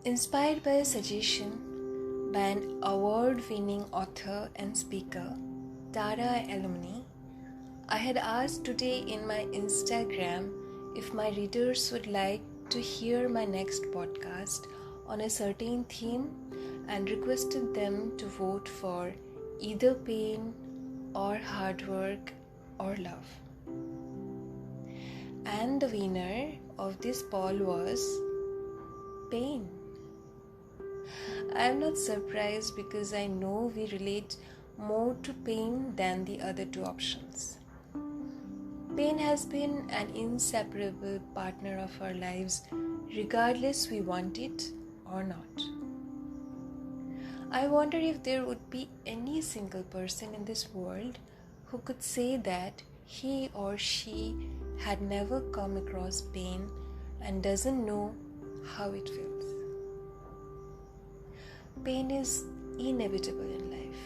Inspired by a suggestion by an award-winning author and speaker, Tara Alumni, I had asked today in my Instagram if my readers would like to hear my next podcast on a certain theme and requested them to vote for either pain or hard work or love. And the winner of this poll was pain. I am not surprised because I know we relate more to pain than the other two options. Pain has been an inseparable partner of our lives, regardless we want it or not. I wonder if there would be any single person in this world who could say that he or she had never come across pain and doesn't know how it feels. Pain is inevitable in life.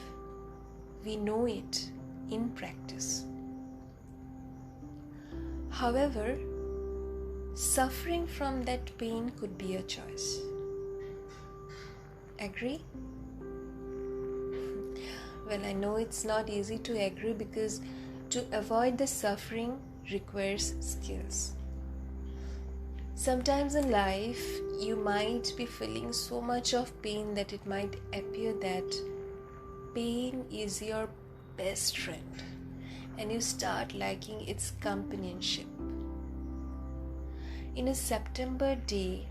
We know it in practice. However, suffering from that pain could be a choice. Agree? Well, I know it's not easy to agree because to avoid the suffering requires skills. Sometimes in life, you might be feeling so much of pain that it might appear that pain is your best friend and you start liking its companionship. In a September day,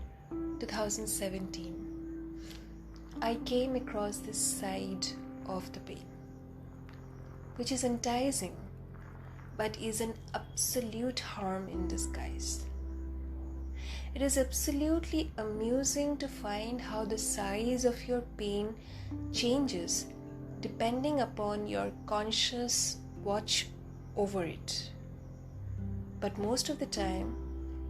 2017, I came across this side of the pain, which is enticing but is an absolute harm in disguise. It is absolutely amusing to find how the size of your pain changes depending upon your conscious watch over it. But most of the time,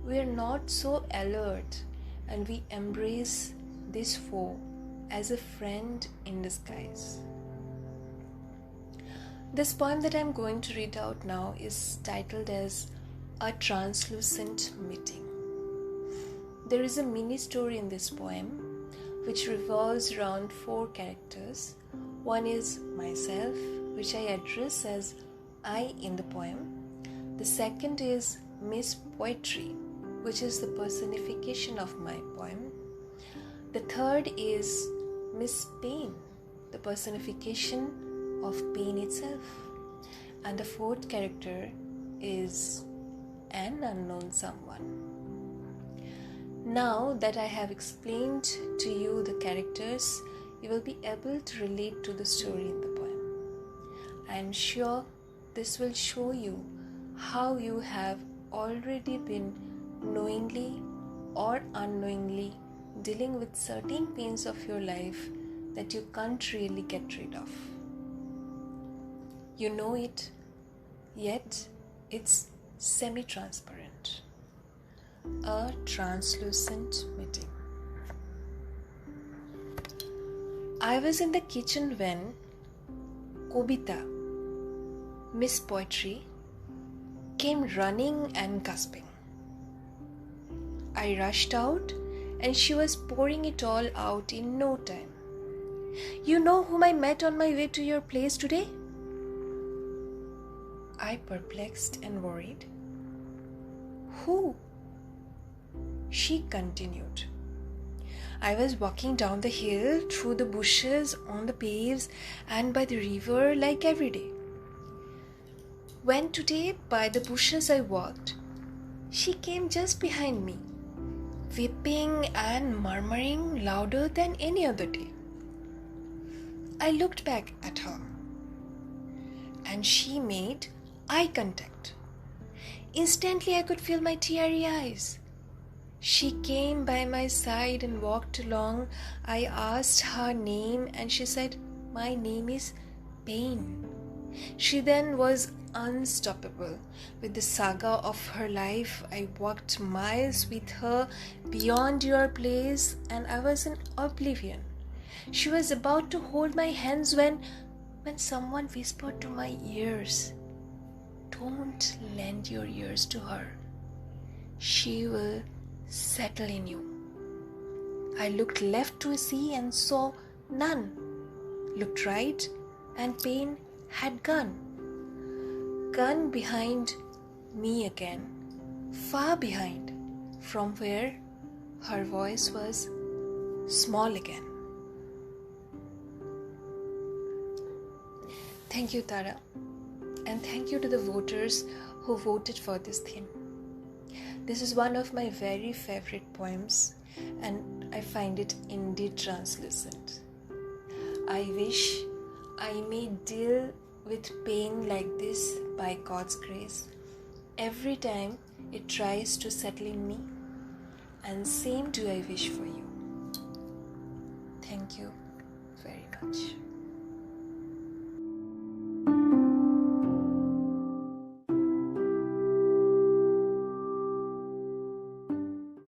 we are not so alert and we embrace this foe as a friend in disguise. This poem that I am going to read out now is titled as A Translucent Meeting. There is a mini story in this poem which revolves around 4 characters. One is myself, which I address as I in the poem. The second is Miss Poetry, which is the personification of my poem. The third is Miss Pain, the personification of pain itself. And the fourth character is an unknown someone. Now that I have explained to you the characters, you will be able to relate to the story in the poem. I am sure this will show you how you have already been knowingly or unknowingly dealing with certain pains of your life that you can't really get rid of. You know it, yet it's semi-transparent. A translucent meeting. I was in the kitchen when Kobita, Miss Poetry, came running and gasping. I rushed out and she was pouring it all out in no time. You know whom I met on my way to your place today? I perplexed and worried. Who? She continued. I was walking down the hill, through the bushes, on the paves, and by the river like every day. When today, by the bushes I walked, she came just behind me, weeping and murmuring louder than any other day. I looked back at her, and she made eye contact. Instantly, I could feel my teary eyes. She came by my side and walked along. I asked her name and she said, "My name is Pain." She then was unstoppable with the saga of her life. I walked miles with her beyond your place and I was in oblivion. She was about to hold my hands when someone whispered to my ears, "Don't lend your ears to her. She will settle in you." I looked left to see and saw none. Looked right and pain had gone. Gone behind me again, far behind, from where her voice was small again. Thank you, Tara, and thank you to the voters who voted for this theme. This is one of my very favorite poems, and I find it indeed translucent. I wish I may deal with pain like this by God's grace every time it tries to settle in me, and same do I wish for you. Thank you very much.